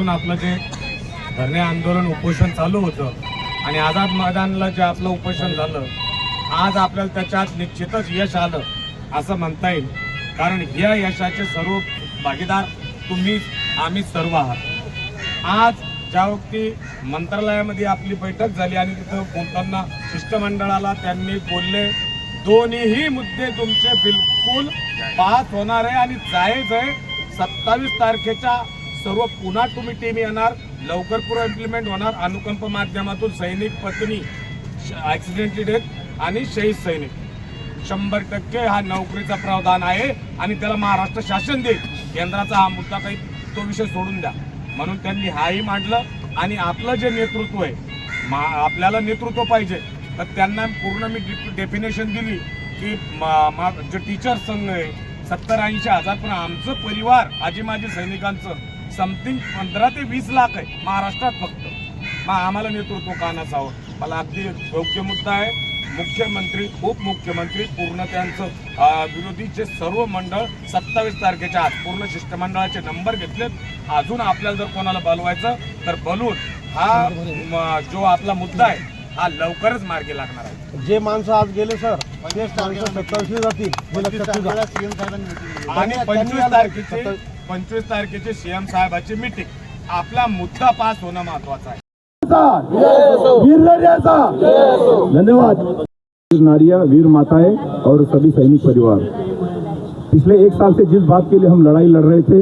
दिवसापासून आपलं जे धरणे आंदोलन उपोषण चालू होतं आणि आझाद मैदानला जे आपलं उपोषण झालं, आज आपल्याला त्याच्यात निश्चितच यश आलं असं म्हणता येईल. कारण या यशाचे सर्व भागीदार तुम्ही आम्ही सर्व आहात. आज ज्या वक्ती मंत्रालयामध्ये आपली बैठक झाली आणि तिथं बोलताना शिष्टमंडळाला त्यांनी बोलले, दोन्हीही मुद्दे तुमचे बिलकुल पास होणार आहे आणि जायज आहे. 27 तारखेच्या सर्व पुन्हा तुम्ही टीम येणार, लवकर पुढे इम्प्लिमेंट होणार. अनुकंप माध्यमातून सैनिक पत्नी ॲक्सिडेंटली डेथ आणि शहीद सैनिक 100% हा नोकरीचा प्रावधान आहे आणि त्याला महाराष्ट्र शासन देईल. केंद्राचा हा मुद्दा काही तो विषय सोडून द्या म्हणून त्यांनी हाही मांडलं. आणि आपलं जे नेतृत्व आहे, आपल्याला नेतृत्व पाहिजे, तर त्यांना पूर्ण मी डेफिनेशन दिली की जे टीचर संघ आहे 70-80 हजार, पण आमचं परिवार आजी माजी सैनिकांचं समथिंग 15 ते 20 लाख आहे महाराष्ट्रात फक्त. मग आम्हाला नेतृत्व का नसावं? मला अगदी योग्य मुद्दा आहे. मुख्यमंत्री उपमुख्यमंत्री पूर्ण त्यांचं विरोधीचे सर्व मंडळ 27 तारखेच्या आज पूर्ण शिष्टमंडळाचे नंबर घेतलेत. अजून आपल्याला जर कोणाला बोलवायचं तर बोलून हा जो आपला मुद्दा आहे हा लवकरच मार्गी लागणार आहे. जे माणसं आज गेले सर तेच माणसं 27 जातील आणि 25 तारखेचे सीएम साहेबाची मीटिंग. आपला मुद्दा पास होणं महत्वाचं आहे. धन्यवाद। वीर नारियां, वीर माताएं और सभी सैनिक परिवार, पिछले 1 साल से जिस बात के लिए हम लड़ाई लड़ रहे थे,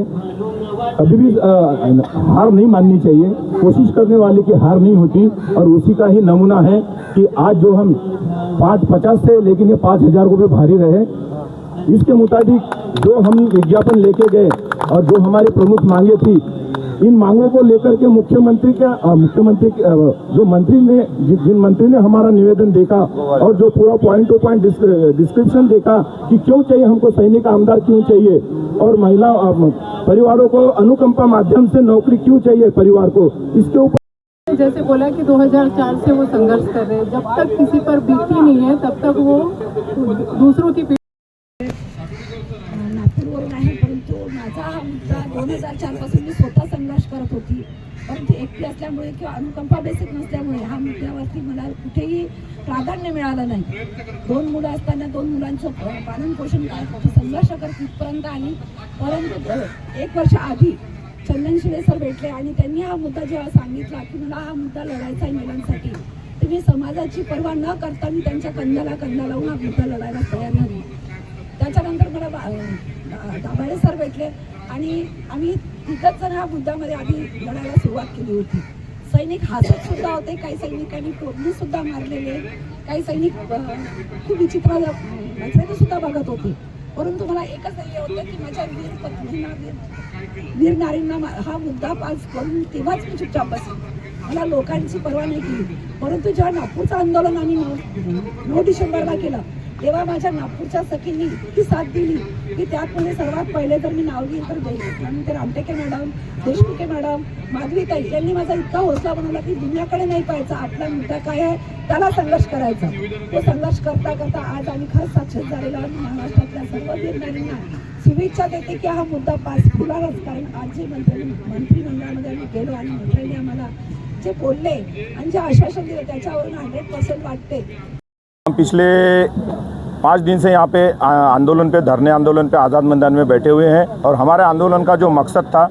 कभी भी हार नहीं माननी चाहिए। कोशिश करने वाले की हार नहीं होती और उसी का ही नमूना है कि आज जो हम 550 से लेकिन ये 5000 रुपये भारी रहे। इसके मुताबिक जो हम विज्ञापन लेके गए और जो हमारी प्रमुख मांगे थी, इन मांगों को लेकर के मुख्यमंत्री जो मंत्री ने जिन मंत्री ने हमारा निवेदन देखा और जो पूरा पॉइंट टू पॉइंट डिस्क्रिप्शन देखा कि क्यों चाहिए हमको सैनिक आमदार, क्यों चाहिए, और महिला परिवारों को अनुकंपा माध्यम से नौकरी क्यों चाहिए परिवार को, इसके ऊपर जैसे बोला कि 2004 से वो संघर्ष कर रहे हैं। जब तक किसी पर बीती नहीं है तब तक वो दूसरों की नागपूरवरून आहे, परंतु माझा हा मुद्दा 2004 पासून मी स्वतः संघर्ष करत होती, परंतु एकटी असल्यामुळे किंवा अनुकंपा बेसिक नसल्यामुळे हा मुद्द्यावरती मला कुठेही प्राधान्य मिळालं नाही. 2 मुलं असताना 2 मुलांचं पालन पोषण काय संघर्ष करत इथपर्यंत आली. परंतु 1 वर्ष आधी चंदन शिले सर भेटले आणि त्यांनी हा मुद्दा जेव्हा सांगितला की मला हा मुद्दा लढायचा आहे महिलांसाठी, तर मी समाजाची पर्वा न करता मी त्यांच्या कंधाला कंधा लावून हा मुद्दा लढायला तयार झाली. त्याच्यानंतर मला दाभाडे सर भेटले आणि आम्ही तिथंच जण ह्या मुद्द्यामध्ये आधी लढायला सुरुवात केली होती. सैनिक हसत सुद्धा होते, काही सैनिकांनी टोपली सुद्धा मारलेले, काही सैनिक खूप विचित्र नजरेने सुद्धा बघत होते. परंतु मला एकच ध्येय होतं की माझ्या वीर पत्नींना, वीर नारींना हा मुद्दा पास करून तेव्हाच मी चुपचाप बसेन. मला लोकांची पर्वा नाही केली. परंतु जेव्हा नागपूरचं आंदोलन आम्ही 9 डिसेंबरला केलं, तेव्हा माझ्या नागपूरच्या सखींनी इतकी साथ दिली की त्यामध्ये सर्वात पहिले जर मी नाव घेईन तर त्यानंतर आमटेके मॅडम, देशमुखे मॅडम, माधवीताई यांनी माझा इतका हौसला बनवला की दुनियाकडे नाही पाहायचा, आपला मुद्दा काय आहे त्याला संघर्ष करायचा. तो संघर्ष करता करता आज आम्ही खरंच साक्षर झालेला महाराष्ट्रातल्या सर्व वीरनारींना शुभेच्छा देते की हा मुद्दा पास होणारच. कारण आज जे मंत्रिमंडळामध्ये आम्ही गेलो आणि मंत्र्यांनी आम्हाला जे बोलले आणि जे आश्वासन दिलं त्याच्यावरून 100% वाटते. हम पिछले 5 दिन से यहाँ पे आंदोलन पे, धरने आंदोलन पे आज़ाद मैदान में बैठे हुए हैं और हमारे आंदोलन का जो मकसद था,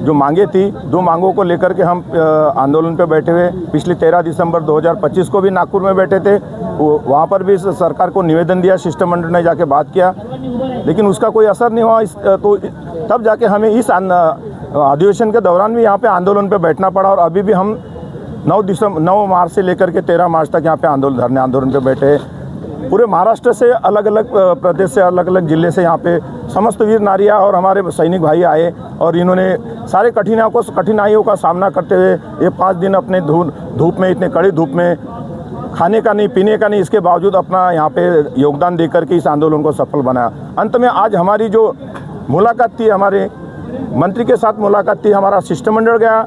जो मांगे थी, 2 मांगों को लेकर के हम आंदोलन पे बैठे हुए। पिछले 13 दिसंबर 2025 को भी नागपुर में बैठे थे, वहाँ पर भी सरकार को निवेदन दिया, शिष्टमंडल ने जाके बात किया, लेकिन उसका कोई असर नहीं हुआ। तो तब जाके हमें इस अधिवेशन के दौरान भी यहाँ पे आंदोलन पे बैठना पड़ा और अभी भी हम 9 मार्च से लेकर के 13 मार्च तक यहाँ पे धरने आंदोलन पे बैठे। पूरे महाराष्ट्र से अलग अलग प्रदेश से, अलग अलग जिले से यहाँ पे समस्त वीर नारियां और हमारे सैनिक भाई आए और इन्होंने सारे कठिनाइयों का सामना करते हुए ये 5 दिन अपने धूप में, इतने कड़ी धूप में, खाने का नहीं, पीने का नहीं, इसके बावजूद अपना यहाँ पे योगदान देकर के इस आंदोलन को सफल बनाया। अंत में आज हमारी जो मुलाकात थी, हमारे मंत्री के साथ मुलाकात थी, हमारा शिष्टमंडल गया,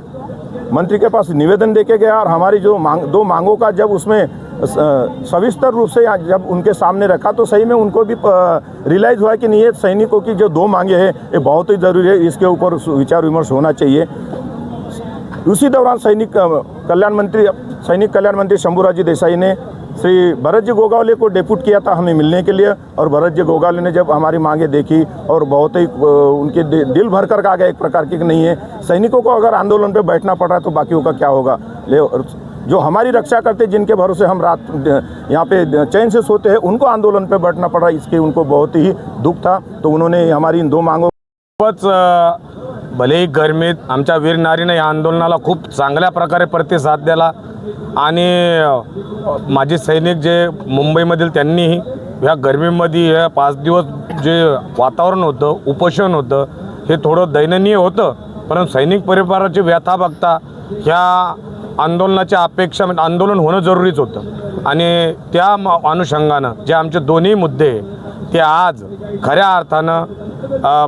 मंत्री के पास निवेदन देके गया और हमारी जो 2 मांगों का जब उसमें सविस्तर रूप से जब उनके सामने रखा तो सही में उनको भी रियलाइज़ हुआ कि नहीं, ये सैनिकों की जो 2 मांगे हैं ये बहुत ही ज़रूरी है, इसके ऊपर विचार विमर्श होना चाहिए। उसी दौरान सैनिक कल्याण मंत्री शंभूराजी देसाई ने श्री भरत जी गोगावले को डेप्यूट किया था हमें मिलने के लिए, और भरत जी गोगावले ने जब हमारी मांगे देखी और बहुत ही उनके दिल भर कर आ गया एक प्रकार की कि नहीं है, सैनिकों को अगर आंदोलन पे बैठना पड़ रहा है तो बाकियों का क्या होगा। जो हमारी रक्षा करते, जिनके भरोसे हम रात यहाँ पे चैन से सोते हैं, उनको आंदोलन पे बैठना पड़ा, इसके उनको बहुत ही दुख था। तो उन्होंने हमारी इन 2 मांगों भलेही गरमीत आमच्या वीर नारीने या आंदोलनाला खूप चांगल्या प्रकारे प्रतिसाद दिला आणि माजी सैनिक जे मुंबईमधील त्यांनीही ह्या गरमीमध्ये या 5 दिवस जे वातावरण होतं, उपोषण होतं, हे थोडं दैननीय होतं, परंतु सैनिक परिवाराची व्यथा बघता ह्या आंदोलनाच्या अपेक्षा आंदोलन होणं जरुरीच होतं आणि त्या अनुषंगानं जे आमचे दोन्ही मुद्दे ते आज खऱ्या अर्थानं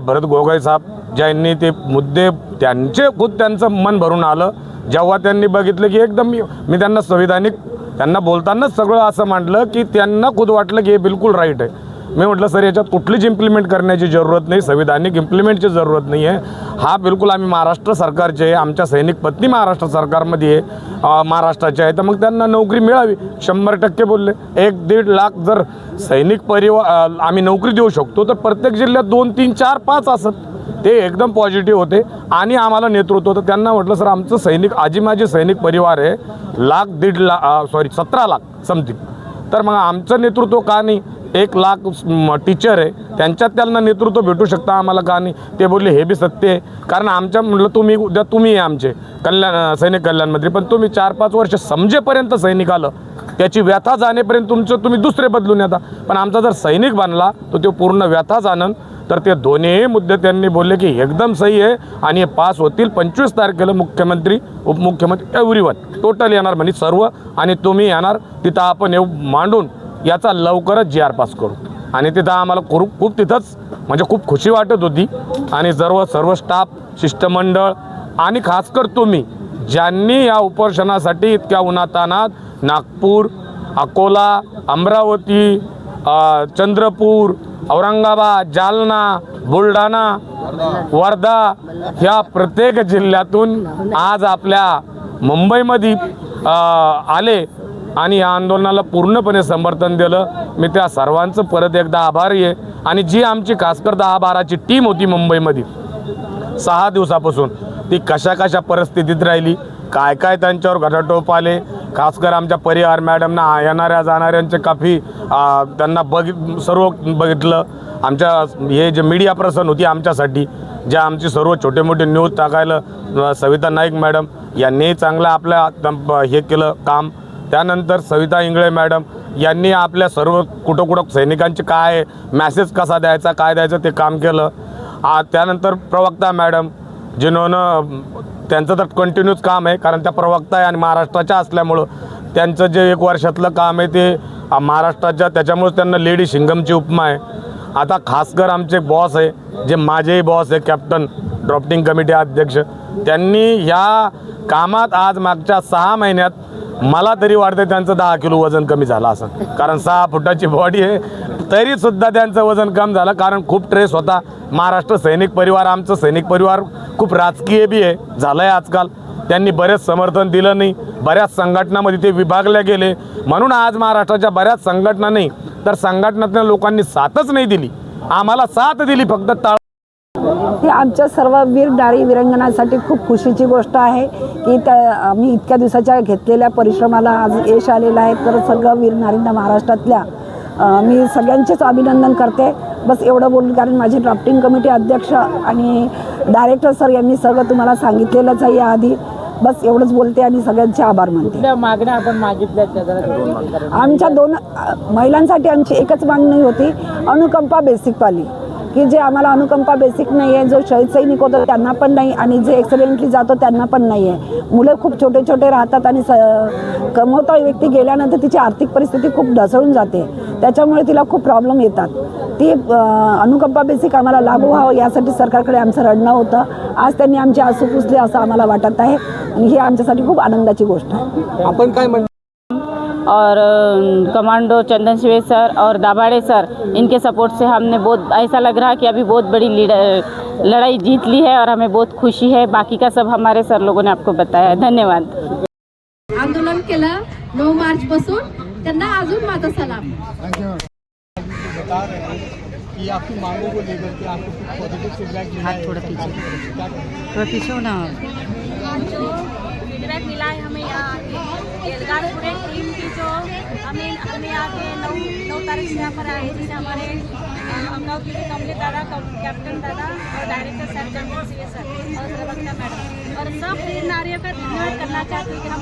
भरत गोगाई साहेब ज्यांनी ते मुद्दे त्यांचं मन भरून आलं जेव्हा त्यांनी बघितलं की एकदम मी त्यांना संविधानिक त्यांना बोलतानाच सगळं असं म्हटलं की त्यांना खुद वाटलं की हे बिलकुल राईट आहे। मी म्हटलं सर याच्यात कुठलीच इम्प्लिमेंट करण्याची जरूरत नाही, संविधानिक इम्प्लिमेंटची जरूरत नाही आहे, हा बिलकुल आम्ही महाराष्ट्र सरकारचे आहे, आमच्या सैनिक पत्नी महाराष्ट्र सरकारमध्ये आहे, महाराष्ट्राच्या आहे, तर मग त्यांना नोकरी मिळावी 100% बोलले। 1-1.5 लाख जर सैनिक परिवार आम्ही नोकरी देऊ शकतो तर प्रत्येक जिल्ह्यात 2, 3, 4, 5 असत, ते एकदम पॉझिटिव्ह होते आणि आम्हाला नेतृत्व होतं। त्यांना म्हटलं सर आमचं सैनिक माझे सैनिक परिवार आहे 17 लाख समथिंग, तर मग आमचं नेतृत्व का नाही, 1 लाख टीचर आहे त्यांच्यात त्यांना नेतृत्व भेटू शकता आम्हाला का नाही। ते बोलले हे बी सत्य आहे, कारण आमच्या म्हटलं तुम्ही आहे आमचे सैनिक कल्याण मंत्री, पण तुम्ही 4-5 वर्ष समजेपर्यंत सैनिक आलं त्याची व्यथा जाणेपर्यंत तुम्ही दुसरे बदलून येता, पण आमचा जर सैनिक बनला तर तो पूर्ण व्यथा जाणन। तर ते दोन्ही मुद्दे त्यांनी बोलले की एकदम सही आहे आणि हे पास होतील। 25 तारखेला मुख्यमंत्री उपमुख्यमंत्री एव्हरीवन टोटल येणार म्हणे सर्व, आणि तुम्ही येणार तिथं आपण येऊ मांडून याचा लवकरच GR पास करू। आणि तिथं आम्हाला खूप तिथंच म्हणजे खूप खुशी वाटत होती आणि सर्व स्टाफ शिष्टमंडळ आणि खासकर तुम्ही ज्यांनी या उपोषणासाठी इतक्या उन्हातानात नागपूर, अकोला, अमरावती, चंद्रपूर, औरंगाबाद, जालना, बुलढाणा, वर्धा ह्या प्रत्येक जिल्ह्यातून आज आपल्या मुंबईमध्ये आले आणि या आंदोलनाला पूर्णपणे समर्थन दिलं। मी त्या सर्वांचं परत एकदा आभारी आहे आणि जी आमची खासकर 10-12ची टीम होती मुंबईमध्ये 6 दिवसापासून, ती कशा परिस्थितीत राहिली, काय त्यांच्यावर घटाटोप आले, खासकर आमच्या परिवार मॅडमना येणाऱ्या जाणाऱ्यांचे काफी त्यांना सर्व बघितलं। आमच्या हे जे मीडिया पर्सन होती आमच्यासाठी, ज्या आमची सर्व छोटे मोठे न्यूज टाकायला सविता नाईक मॅडम यांनी चांगलं आपल्या हे केलं काम। त्यानंतर सविता इंगळे मॅडम यांनी आपल्या सर्व कुठं सैनिकांचे काय मॅसेज कसा द्यायचा काय द्यायचं ते काम केलं। त्यानंतर प्रवक्ता मॅडम जिन्होंने त्यांचं तर कंटिन्यूच काम आहे, कारण त्या प्रवक्ता आहे आणि महाराष्ट्राच्या असल्यामुळं त्यांचं जे 1 वर्षातलं काम आहे ते महाराष्ट्राच्या, त्याच्यामुळे त्यांना लेडी शिंगमची उपमा आहे। आता खासकर आमचे बॉस आहे जे माझेही बॉस आहे कॅप्टन ड्राफ्टिंग कमिटी अध्यक्ष, त्यांनी ह्या कामात आज मागच्या 6 महिन्यात मला तरी वाटतं त्यांचं 10 किलो वजन कमी झालं असं, कारण 6 फुटाची बॉडी आहे तरीसुद्धा त्यांचं वजन कम झालं, कारण खूप ट्रेस होता। महाराष्ट्र सैनिक परिवार आमचं सैनिक परिवार खूप राजकीय बी आहे झालं आहे आजकाल, त्यांनी बरेच समर्थन दिलं नाही, बऱ्याच संघटनांमध्ये ते विभागले गेले, म्हणून आज महाराष्ट्राच्या बऱ्याच संघटना नाही तर संघटनातल्या लोकांनी साथच नाही दिली, आम्हाला साथ दिली फक्त टाळ। ही आमच्या सर्व वीर नारी वीरांगनांसाठी खूप खुशीची गोष्ट आहे की मी इतक्या दिवसाच्या घेतलेल्या परिश्रमाला आज यश आलेलं आहे। तर सगळं वीर नारींना महाराष्ट्रातल्या मी सगळ्यांचेच अभिनंदन करते। बस एवढं बोलून, कारण माझे ड्राफ्टिंग कमिटी अध्यक्ष आणि डायरेक्टर सर यांनी सगळं तुम्हाला सांगितलेलंच आहे याआधी। बस एवढंच बोलते आणि सगळ्यांचे आभार मानते। मागण्या आपण मागितल्या आमच्या 2 महिलांसाठी आमची एकच मागणी होती, अनुकंपा बेसिकवाली, की जे आम्हाला अनुकंपा बेसिक नाही आहे, जो शहीद सैनिक होतो त्यांना पण नाही आणि जे एक्सिडेंटली जातो त्यांना पण नाही आहे। मुलं खूप छोटे राहतात आणि कमवता व्यक्ती गेल्यानंतर तिची आर्थिक परिस्थिती खूप ढासळून जाते, त्याच्यामुळे तिला खूप प्रॉब्लेम येतात। ती अनुकंपा बेसिक आम्हाला लागू व्हावं यासाठी सरकारकडे आमचं रडणं होतं। आज त्यांनी आमचे आसू पुसले असं आम्हाला वाटत आहे आणि ही आमच्यासाठी खूप आनंदाची गोष्ट आहे। आपण काय म्हणतो और कमांडो चंदन शिवे सर और दाभाड़े सर, इनके सपोर्ट से हमने बहुत ऐसा लग रहा है कि अभी बहुत बड़ी लड़ाई जीत ली है और हमें बहुत खुशी है। बाकी का सब हमारे सर लोगों ने आपको बताया है। धन्यवाद। आंदोलन केलं 9 मार्च पासून, त्यांना अजून माझा सलाम। बता रहे हैं कि आपकी मांगों को लेकर के आपको कुछ पॉजिटिव फीडबैक मिला है। थोड़ा पीछे होना। जो फीडबैक मिला है हमें यहाँ आके, एल्गार पूरे टीम की जो हमें आके 9 तारीख से यहाँ पर आए, जिसे हमारे अमरावती के कमलेश दादा, कैप्टन दादा और director sir Chandan Singh sir और प्रवक्ता मैडम और सब नारियों का धन्यवाद करना चाहते हैं कि हम